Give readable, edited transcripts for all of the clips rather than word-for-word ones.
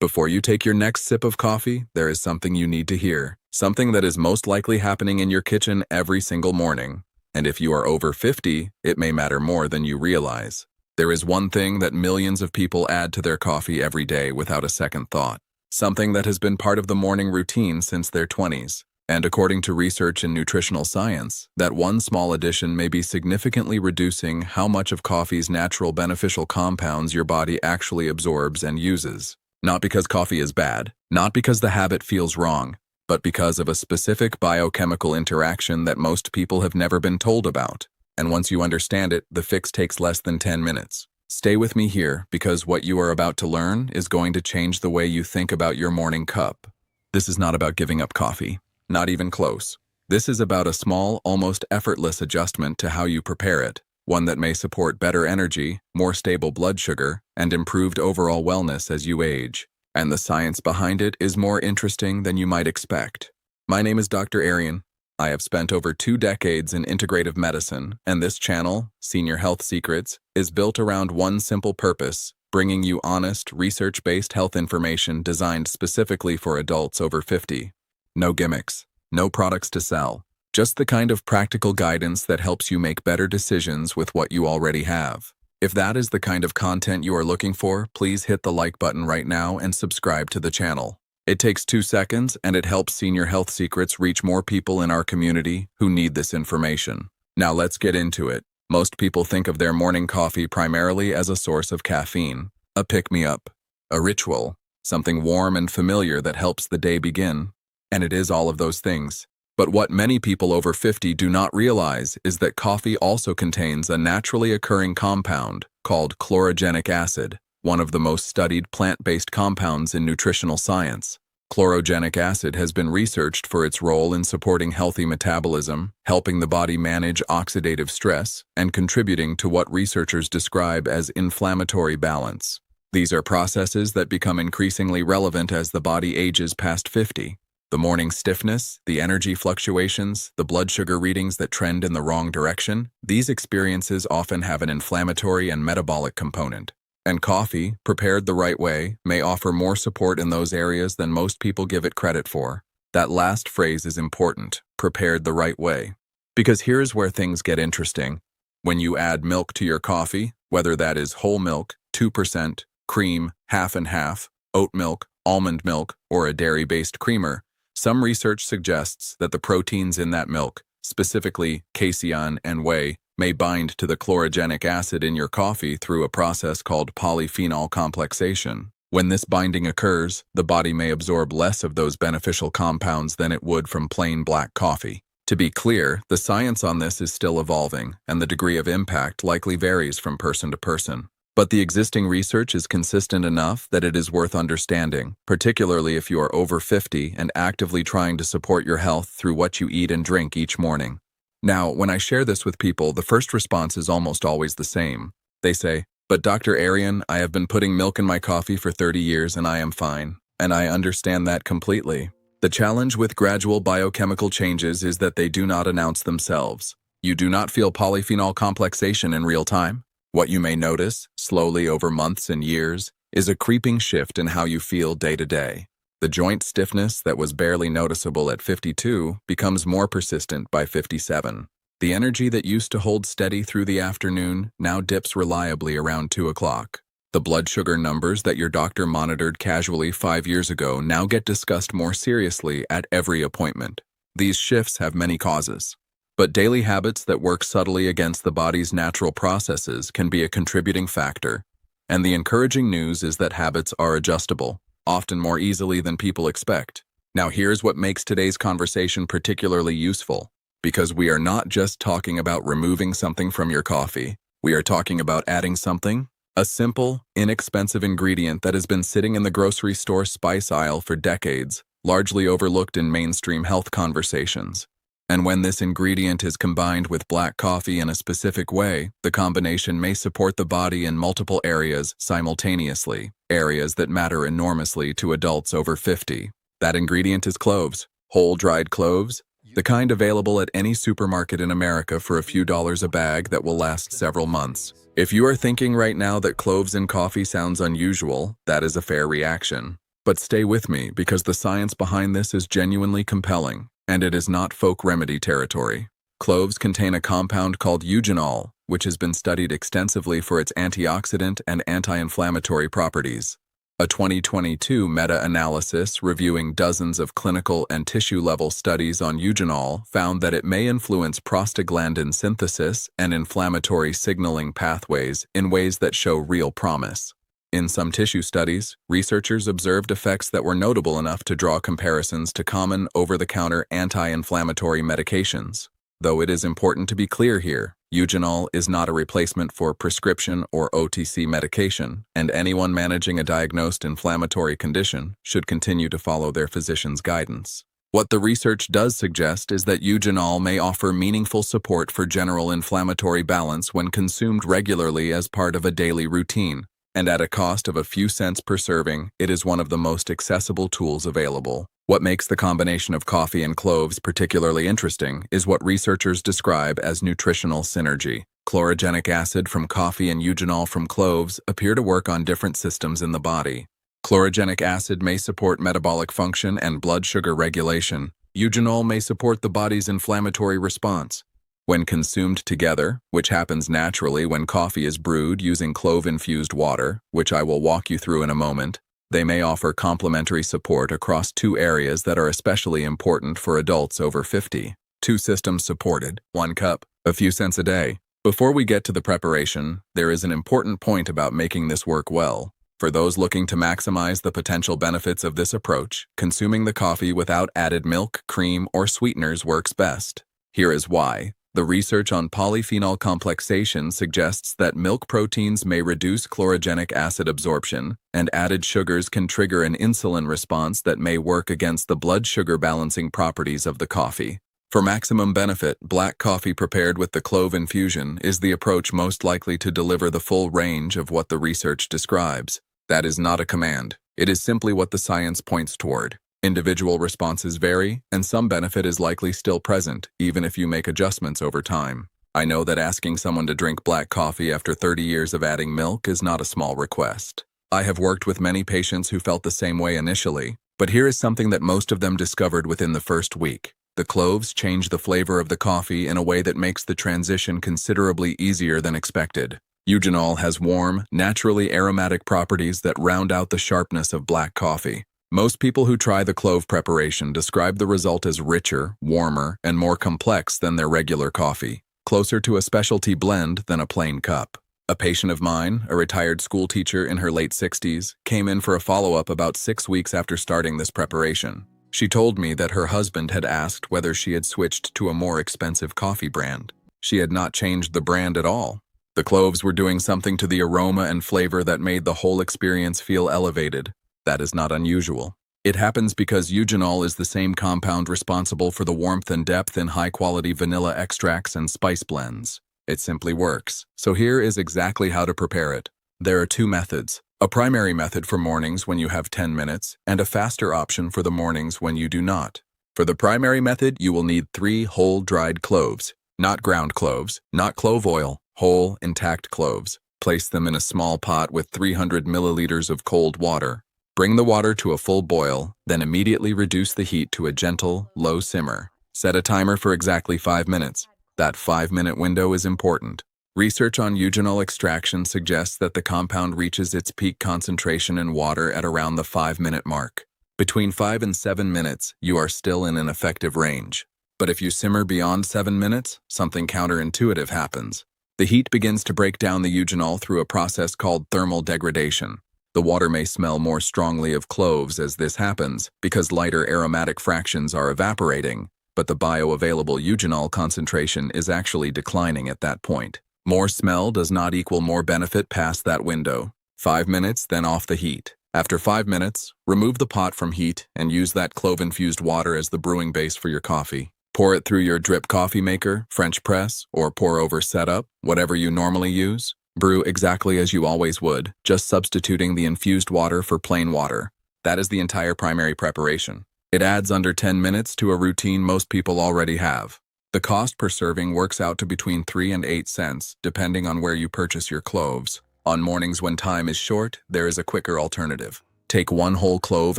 Before you take your next sip of coffee, there is something you need to hear. Something that is most likely happening in your kitchen every single morning. And if you are over 50, it may matter more than you realize. There is one thing that millions of people add to their coffee every day without a second thought. Something that has been part of the morning routine since their 20s. And according to research in nutritional science, that one small addition may be significantly reducing how much of coffee's natural beneficial compounds your body actually absorbs and uses. Not because coffee is bad, not because the habit feels wrong, but because of a specific biochemical interaction that most people have never been told about. And once you understand it, the fix takes less than 10 minutes. Stay with me here, because what you are about to learn is going to change the way you think about your morning cup. This is not about giving up coffee. Not even close. This is about a small, almost effortless adjustment to how you prepare it, one that may support better energy, more stable blood sugar, and improved overall wellness as you age. And the science behind it is more interesting than you might expect. My name is Dr. Arion. I have spent over 2 decades in integrative medicine, and this channel, Senior Health Secrets, is built around one simple purpose: bringing you honest, research-based health information designed specifically for adults over 50. No gimmicks, no products to sell, just the kind of practical guidance that helps you make better decisions with what you already have. If that is the kind of content you are looking for, please hit the like button right now and subscribe to the channel. It takes 2 seconds, and it helps Senior Health Secrets reach more people in our community who need this information. Now let's get into it. Most people think of their morning coffee primarily as a source of caffeine, a pick-me-up, a ritual, something warm and familiar that helps the day begin. And it is all of those things. But what many people over 50 do not realize is that coffee also contains a naturally occurring compound called chlorogenic acid, one of the most studied plant-based compounds in nutritional science. Chlorogenic acid has been researched for its role in supporting healthy metabolism, helping the body manage oxidative stress, and contributing to what researchers describe as inflammatory balance. These are processes that become increasingly relevant as the body ages past 50. The morning stiffness, the energy fluctuations, the blood sugar readings that trend in the wrong direction, these experiences often have an inflammatory and metabolic component. And coffee, prepared the right way, may offer more support in those areas than most people give it credit for. That last phrase is important, prepared the right way. Because here's where things get interesting. When you add milk to your coffee, whether that is whole milk, 2%, cream, half and half, oat milk, almond milk, or a dairy-based creamer, some research suggests that the proteins in that milk, specifically casein and whey, may bind to the chlorogenic acid in your coffee through a process called polyphenol complexation. When this binding occurs, the body may absorb less of those beneficial compounds than it would from plain black coffee. To be clear, the science on this is still evolving, and the degree of impact likely varies from person to person. But the existing research is consistent enough that it is worth understanding, particularly if you are over 50 and actively trying to support your health through what you eat and drink each morning. Now, when I share this with people, the first response is almost always the same. They say, "But Dr. Arion, I have been putting milk in my coffee for 30 years and I am fine." And I understand that completely. The challenge with gradual biochemical changes is that they do not announce themselves. You do not feel polyphenol complexation in real time. What you may notice, slowly over months and years, is a creeping shift in how you feel day to day. The joint stiffness that was barely noticeable at 52 becomes more persistent by 57. The energy that used to hold steady through the afternoon now dips reliably around 2 o'clock. The blood sugar numbers that your doctor monitored casually 5 years ago now get discussed more seriously at every appointment. These shifts have many causes. But daily habits that work subtly against the body's natural processes can be a contributing factor. And the encouraging news is that habits are adjustable, often more easily than people expect. Now here's what makes today's conversation particularly useful, because we are not just talking about removing something from your coffee. We are talking about adding something, a simple, inexpensive ingredient that has been sitting in the grocery store spice aisle for decades, largely overlooked in mainstream health conversations. And when this ingredient is combined with black coffee in a specific way, the combination may support the body in multiple areas simultaneously, areas that matter enormously to adults over 50. That ingredient is cloves, whole dried cloves, the kind available at any supermarket in America for a few dollars a bag that will last several months. If you are thinking right now that cloves in coffee sounds unusual, that is a fair reaction. But stay with me because the science behind this is genuinely compelling, and it is not folk remedy territory. Cloves contain a compound called eugenol, which has been studied extensively for its antioxidant and anti-inflammatory properties. A 2022 meta-analysis reviewing dozens of clinical and tissue-level studies on eugenol found that it may influence prostaglandin synthesis and inflammatory signaling pathways in ways that show real promise. In some tissue studies, researchers observed effects that were notable enough to draw comparisons to common over-the-counter anti-inflammatory medications. Though it is important to be clear here, eugenol is not a replacement for prescription or OTC medication, and anyone managing a diagnosed inflammatory condition should continue to follow their physician's guidance. What the research does suggest is that eugenol may offer meaningful support for general inflammatory balance when consumed regularly as part of a daily routine, and at a cost of a few cents per serving, it is one of the most accessible tools available. What makes the combination of coffee and cloves particularly interesting is what researchers describe as nutritional synergy. Chlorogenic acid from coffee and eugenol from cloves appear to work on different systems in the body. Chlorogenic acid may support metabolic function and blood sugar regulation. Eugenol may support the body's inflammatory response. When consumed together, which happens naturally when coffee is brewed using clove-infused water, which I will walk you through in a moment, they may offer complementary support across two areas that are especially important for adults over 50. 2 systems supported, 1 cup, a few cents a day. Before we get to the preparation, there is an important point about making this work well. For those looking to maximize the potential benefits of this approach, consuming the coffee without added milk, cream, or sweeteners works best. Here is why. The research on polyphenol complexation suggests that milk proteins may reduce chlorogenic acid absorption, and added sugars can trigger an insulin response that may work against the blood sugar balancing properties of the coffee. For maximum benefit, black coffee prepared with the clove infusion is the approach most likely to deliver the full range of what the research describes. That is not a command. It is simply what the science points toward. Individual responses vary, and some benefit is likely still present, even if you make adjustments over time. I know that asking someone to drink black coffee after 30 years of adding milk is not a small request. I have worked with many patients who felt the same way initially, but here is something that most of them discovered within the first week. The cloves change the flavor of the coffee in a way that makes the transition considerably easier than expected. Eugenol has warm, naturally aromatic properties that round out the sharpness of black coffee. Most people who try the clove preparation describe the result as richer, warmer, and more complex than their regular coffee, closer to a specialty blend than a plain cup. A patient of mine, a retired school teacher in her late 60s, came in for a follow-up about 6 weeks after starting this preparation. She told me that her husband had asked whether she had switched to a more expensive coffee brand. She had not changed the brand at all. The cloves were doing something to the aroma and flavor that made the whole experience feel elevated. That is not unusual. It happens because eugenol is the same compound responsible for the warmth and depth in high-quality vanilla extracts and spice blends. It simply works. So here is exactly how to prepare it. There are 2 methods. A primary method for mornings when you have 10 minutes, and a faster option for the mornings when you do not. For the primary method, you will need 3 whole dried cloves. Not ground cloves, not clove oil, whole, intact cloves. Place them in a small pot with 300 milliliters of cold water. Bring the water to a full boil, then immediately reduce the heat to a gentle, low simmer. Set a timer for exactly 5 minutes. That 5-minute window is important. Research on eugenol extraction suggests that the compound reaches its peak concentration in water at around the 5-minute mark. Between 5 and 7 minutes, you are still in an effective range. But if you simmer beyond 7 minutes, something counterintuitive happens. The heat begins to break down the eugenol through a process called thermal degradation. The water may smell more strongly of cloves as this happens because lighter aromatic fractions are evaporating, but the bioavailable eugenol concentration is actually declining at that point. More smell does not equal more benefit past that window. 5 minutes, then off the heat. After 5 minutes, remove the pot from heat and use that clove-infused water as the brewing base for your coffee. Pour it through your drip coffee maker, French press, or pour-over setup, whatever you normally use. Brew exactly as you always would, just substituting the infused water for plain water. That is the entire primary preparation. It adds under 10 minutes to a routine most people already have. The cost per serving works out to between 3 and 8 cents, depending on where you purchase your cloves. On mornings when time is short, there is a quicker alternative. Take one whole clove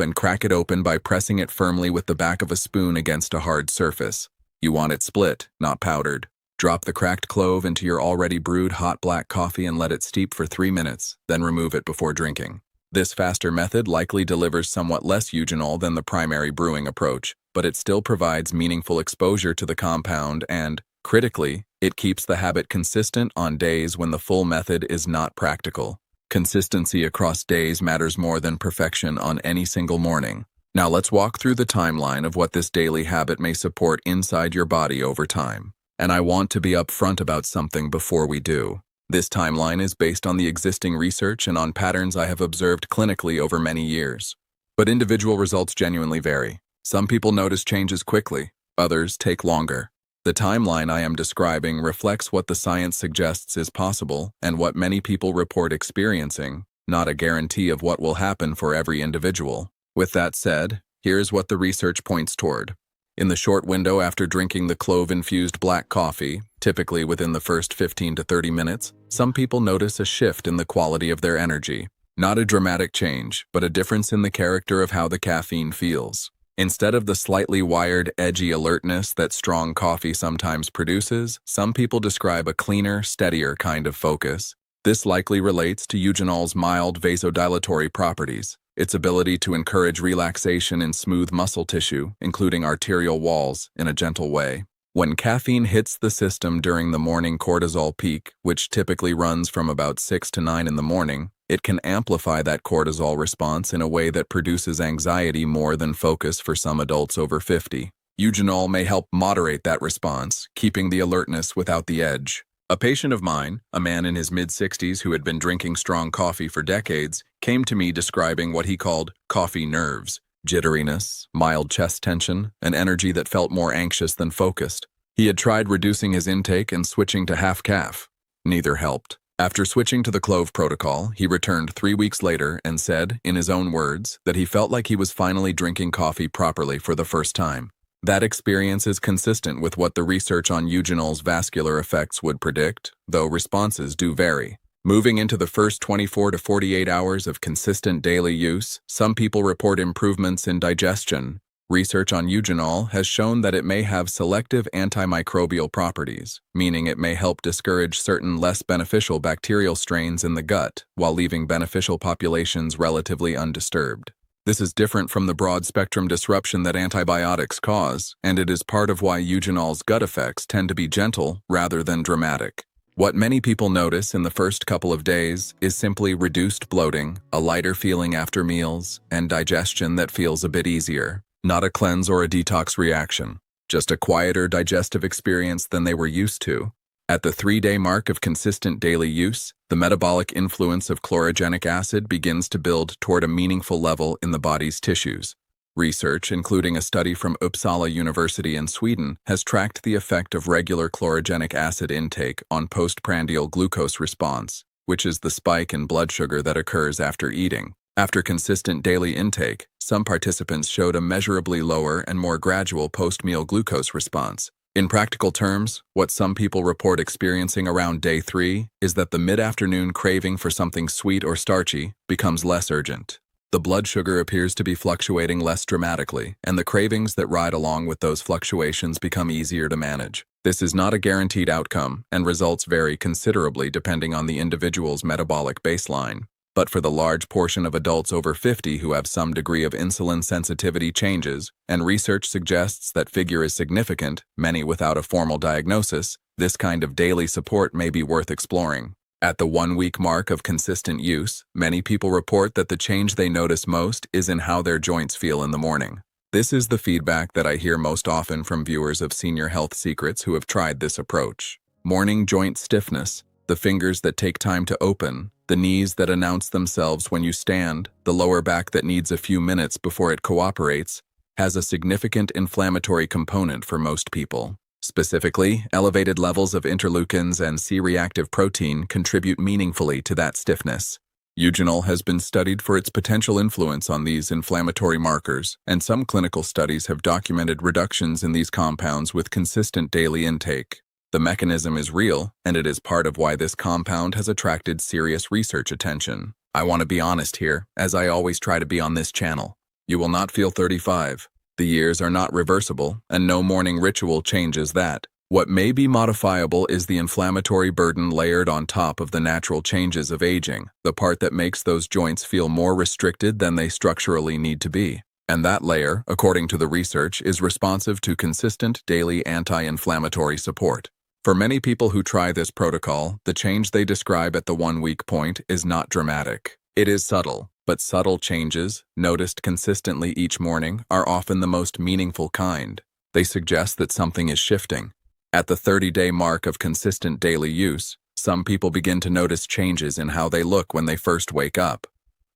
and crack it open by pressing it firmly with the back of a spoon against a hard surface. You want it split, not powdered. Drop the cracked clove into your already brewed hot black coffee and let it steep for 3 minutes, then remove it before drinking. This faster method likely delivers somewhat less eugenol than the primary brewing approach, but it still provides meaningful exposure to the compound and, critically, it keeps the habit consistent on days when the full method is not practical. Consistency across days matters more than perfection on any single morning. Now let's walk through the timeline of what this daily habit may support inside your body over time. And I want to be upfront about something before we do. This timeline is based on the existing research and on patterns I have observed clinically over many years. But individual results genuinely vary. Some people notice changes quickly, others take longer. The timeline I am describing reflects what the science suggests is possible and what many people report experiencing, not a guarantee of what will happen for every individual. With that said, here's what the research points toward. In the short window after drinking the clove-infused black coffee, typically within the first 15 to 30 minutes, some people notice a shift in the quality of their energy. Not a dramatic change, but a difference in the character of how the caffeine feels. Instead of the slightly wired, edgy alertness that strong coffee sometimes produces, some people describe a cleaner, steadier kind of focus. This likely relates to eugenol's mild vasodilatory properties, its ability to encourage relaxation in smooth muscle tissue, including arterial walls, in a gentle way. When caffeine hits the system during the morning cortisol peak, which typically runs from about 6 to 9 in the morning, it can amplify that cortisol response in a way that produces anxiety more than focus for some adults over 50. Eugenol may help moderate that response, keeping the alertness without the edge. A patient of mine, a man in his mid-60s who had been drinking strong coffee for decades, came to me describing what he called coffee nerves, jitteriness, mild chest tension, an energy that felt more anxious than focused. He had tried reducing his intake and switching to half-calf. Neither helped. After switching to the clove protocol, he returned 3 weeks later and said, in his own words, that he felt like he was finally drinking coffee properly for the first time. That experience is consistent with what the research on eugenol's vascular effects would predict, though responses do vary. Moving into the first 24 to 48 hours of consistent daily use, some people report improvements in digestion. Research on eugenol has shown that it may have selective antimicrobial properties, meaning it may help discourage certain less beneficial bacterial strains in the gut while leaving beneficial populations relatively undisturbed. This is different from the broad-spectrum disruption that antibiotics cause, and it is part of why eugenol's gut effects tend to be gentle rather than dramatic. What many people notice in the first couple of days is simply reduced bloating, a lighter feeling after meals, and digestion that feels a bit easier. Not a cleanse or a detox reaction, just a quieter digestive experience than they were used to. At the 3-day mark of consistent daily use, the metabolic influence of chlorogenic acid begins to build toward a meaningful level in the body's tissues. Research, including a study from Uppsala University in Sweden, has tracked the effect of regular chlorogenic acid intake on postprandial glucose response, which is the spike in blood sugar that occurs after eating. After consistent daily intake, some participants showed a measurably lower and more gradual post-meal glucose response. In practical terms, what some people report experiencing around day 3 is that the mid-afternoon craving for something sweet or starchy becomes less urgent. The blood sugar appears to be fluctuating less dramatically, and the cravings that ride along with those fluctuations become easier to manage. This is not a guaranteed outcome, and results vary considerably depending on the individual's metabolic baseline. But for the large portion of adults over 50 who have some degree of insulin sensitivity changes, and research suggests that figure is significant, many without a formal diagnosis, this kind of daily support may be worth exploring. At the 1-week mark of consistent use, many people report that the change they notice most is in how their joints feel in the morning. This is the feedback that I hear most often from viewers of Senior Health Secrets who have tried this approach. Morning joint stiffness, the fingers that take time to open, the knees that announce themselves when you stand, the lower back that needs a few minutes before it cooperates, has a significant inflammatory component for most people. Specifically, elevated levels of interleukins and C-reactive protein contribute meaningfully to that stiffness. Eugenol has been studied for its potential influence on these inflammatory markers, and some clinical studies have documented reductions in these compounds with consistent daily intake. The mechanism is real, and it is part of why this compound has attracted serious research attention. I want to be honest here, as I always try to be on this channel. You will not feel 35. The years are not reversible, and no morning ritual changes that. What may be modifiable is the inflammatory burden layered on top of the natural changes of aging, the part that makes those joints feel more restricted than they structurally need to be. And that layer, according to the research, is responsive to consistent daily anti-inflammatory support. For many people who try this protocol, the change they describe at the 1-week point is not dramatic. It is subtle, but subtle changes, noticed consistently each morning, are often the most meaningful kind. They suggest that something is shifting. At the 30-day mark of consistent daily use, some people begin to notice changes in how they look when they first wake up.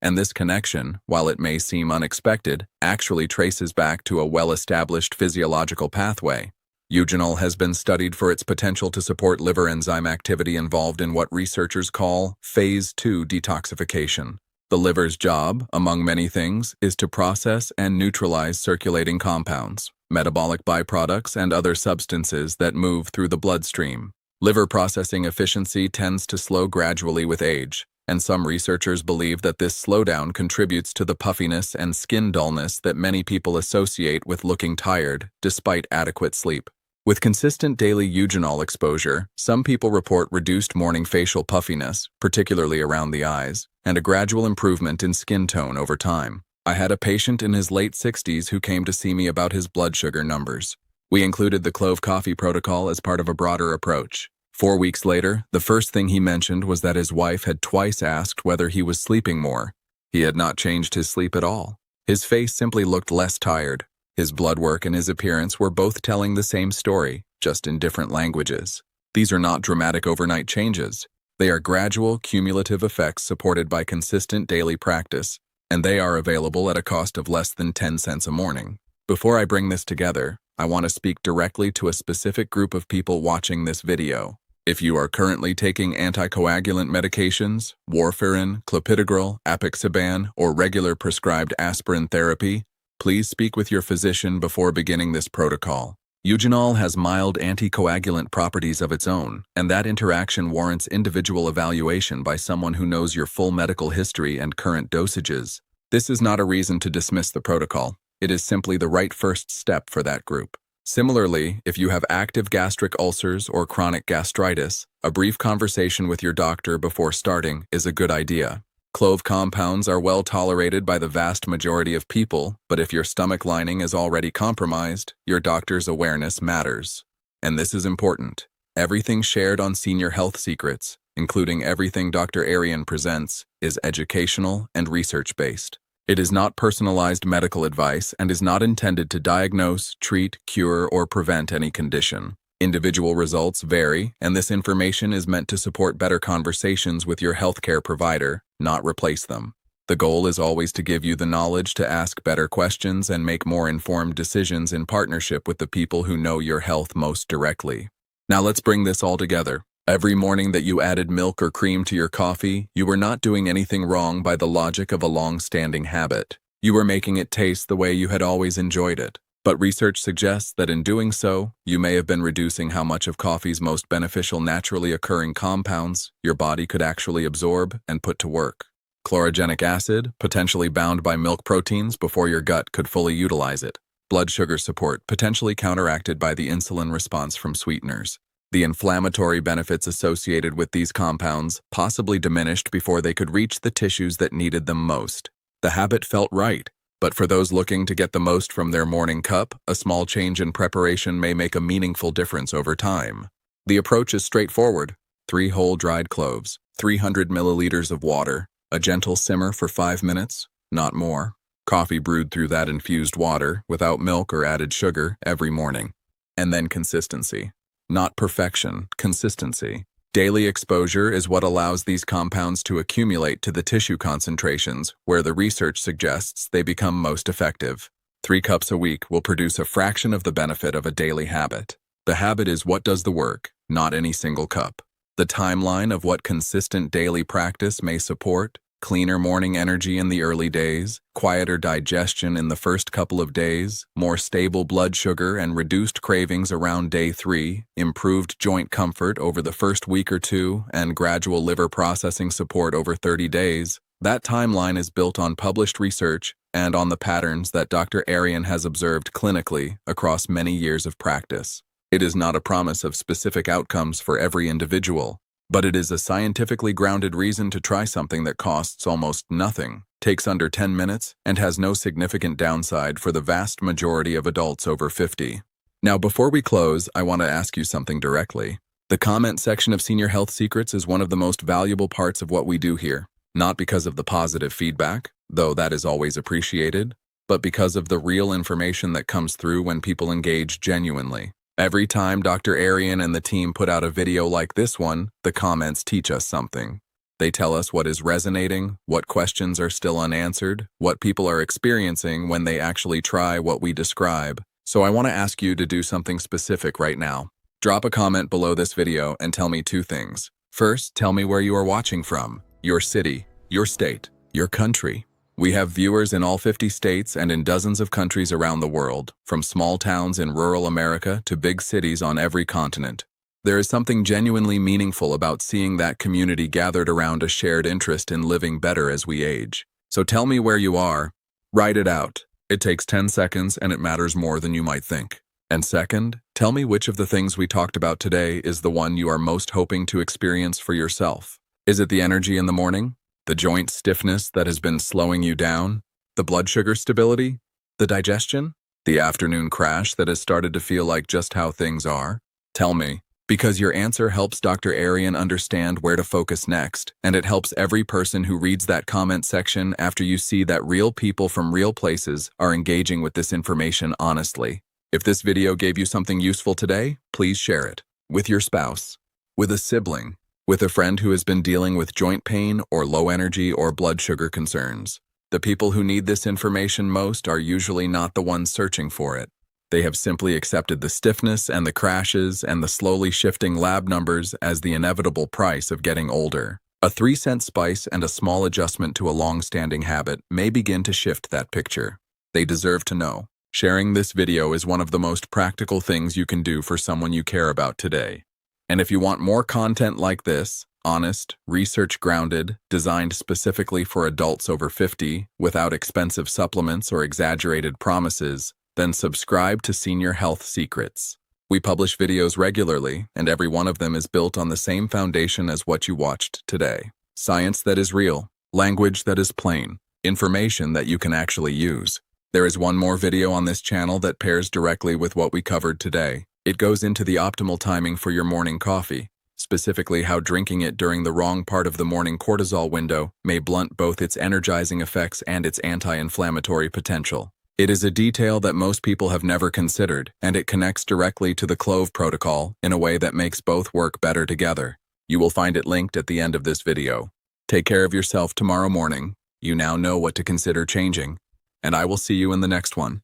And this connection, while it may seem unexpected, actually traces back to a well-established physiological pathway. Eugenol has been studied for its potential to support liver enzyme activity involved in what researchers call phase 2 detoxification. The liver's job, among many things, is to process and neutralize circulating compounds, metabolic byproducts, and other substances that move through the bloodstream. Liver processing efficiency tends to slow gradually with age, and some researchers believe that this slowdown contributes to the puffiness and skin dullness that many people associate with looking tired, despite adequate sleep. With consistent daily eugenol exposure, some people report reduced morning facial puffiness, particularly around the eyes, and a gradual improvement in skin tone over time. I had a patient in his late 60s who came to see me about his blood sugar numbers. We included the clove coffee protocol as part of a broader approach. 4 weeks later, the first thing he mentioned was that his wife had twice asked whether he was sleeping more. He had not changed his sleep at all. His face simply looked less tired. His blood work and his appearance were both telling the same story, just in different languages. These are not dramatic overnight changes. They are gradual, cumulative effects supported by consistent daily practice, and they are available at a cost of less than 10 cents a morning. Before I bring this together, I want to speak directly to a specific group of people watching this video. If you are currently taking anticoagulant medications, warfarin, clopidogrel, apixaban, or regular prescribed aspirin therapy, please speak with your physician before beginning this protocol. Eugenol has mild anticoagulant properties of its own, and that interaction warrants individual evaluation by someone who knows your full medical history and current dosages. This is not a reason to dismiss the protocol. It is simply the right first step for that group. Similarly, if you have active gastric ulcers or chronic gastritis, a brief conversation with your doctor before starting is a good idea. Clove compounds are well tolerated by the vast majority of people, but if your stomach lining is already compromised, your doctor's awareness matters. And this is important. Everything shared on Senior Health Secrets, including everything Dr. Arion presents, is educational and research-based. It is not personalized medical advice and is not intended to diagnose, treat, cure, or prevent any condition. Individual results vary, and this information is meant to support better conversations with your healthcare provider, not replace them. The goal is always to give you the knowledge to ask better questions and make more informed decisions in partnership with the people who know your health most directly. Now let's bring this all together. Every morning that you added milk or cream to your coffee, you were not doing anything wrong by the logic of a long-standing habit. You were making it taste the way you had always enjoyed it. But research suggests that in doing so, you may have been reducing how much of coffee's most beneficial naturally occurring compounds your body could actually absorb and put to work. Chlorogenic acid, potentially bound by milk proteins before your gut could fully utilize it. Blood sugar support, potentially counteracted by the insulin response from sweeteners. The inflammatory benefits associated with these compounds possibly diminished before they could reach the tissues that needed them most. The habit felt right. But for those looking to get the most from their morning cup, a small change in preparation may make a meaningful difference over time. The approach is straightforward. 3 whole dried cloves, 300 milliliters of water, a gentle simmer for 5 minutes, not more. Coffee brewed through that infused water, without milk or added sugar, every morning. And then consistency. Not perfection, consistency. Daily exposure is what allows these compounds to accumulate to the tissue concentrations where the research suggests they become most effective. 3 cups a week will produce a fraction of the benefit of a daily habit. The habit is what does the work, not any single cup. The timeline of what consistent daily practice may support: cleaner morning energy in the early days, quieter digestion in the first couple of days, more stable blood sugar and reduced cravings around day 3, improved joint comfort over the first week or two, and gradual liver processing support over 30 days. That timeline is built on published research and on the patterns that Dr. Arion has observed clinically across many years of practice. It is not a promise of specific outcomes for every individual, but it is a scientifically grounded reason to try something that costs almost nothing, takes under 10 minutes, and has no significant downside for the vast majority of adults over 50. Now, before we close, I want to ask you something directly. The comment section of Senior Health Secrets is one of the most valuable parts of what we do here, not because of the positive feedback, though that is always appreciated, but because of the real information that comes through when people engage genuinely. Every time Dr. Arion and the team put out a video like this one, the comments teach us something. They tell us what is resonating, what questions are still unanswered, what people are experiencing when they actually try what we describe. So I want to ask you to do something specific right now. Drop a comment below this video and tell me two things. First, tell me where you are watching from, your city, your state, your country. We have viewers in all 50 states and in dozens of countries around the world, from small towns in rural America to big cities on every continent. There is something genuinely meaningful about seeing that community gathered around a shared interest in living better as we age. So tell me where you are. Write it out. It takes 10 seconds and it matters more than you might think. And second, tell me which of the things we talked about today is the one you are most hoping to experience for yourself. Is it the energy in the morning? The joint stiffness that has been slowing you down? The blood sugar stability? The digestion? The afternoon crash that has started to feel like just how things are? Tell me, because your answer helps Dr. Arion understand where to focus next, and it helps every person who reads that comment section after you see that real people from real places are engaging with this information honestly. If this video gave you something useful today, please share it with your spouse, with a sibling, with a friend who has been dealing with joint pain or low energy or blood sugar concerns. The people who need this information most are usually not the ones searching for it. They have simply accepted the stiffness and the crashes and the slowly shifting lab numbers as the inevitable price of getting older. A 3-cent spice and a small adjustment to a long-standing habit may begin to shift that picture. They deserve to know. Sharing this video is one of the most practical things you can do for someone you care about today. And if you want more content like this, honest, research-grounded, designed specifically for adults over 50, without expensive supplements or exaggerated promises, then subscribe to Senior Health Secrets. We publish videos regularly, and every one of them is built on the same foundation as what you watched today. Science that is real, language that is plain, information that you can actually use. There is one more video on this channel that pairs directly with what we covered today. It goes into the optimal timing for your morning coffee, specifically how drinking it during the wrong part of the morning cortisol window may blunt both its energizing effects and its anti-inflammatory potential. It is a detail that most people have never considered, and it connects directly to the Clove protocol in a way that makes both work better together. You will find it linked at the end of this video. Take care of yourself tomorrow morning. You now know what to consider changing, and I will see you in the next one.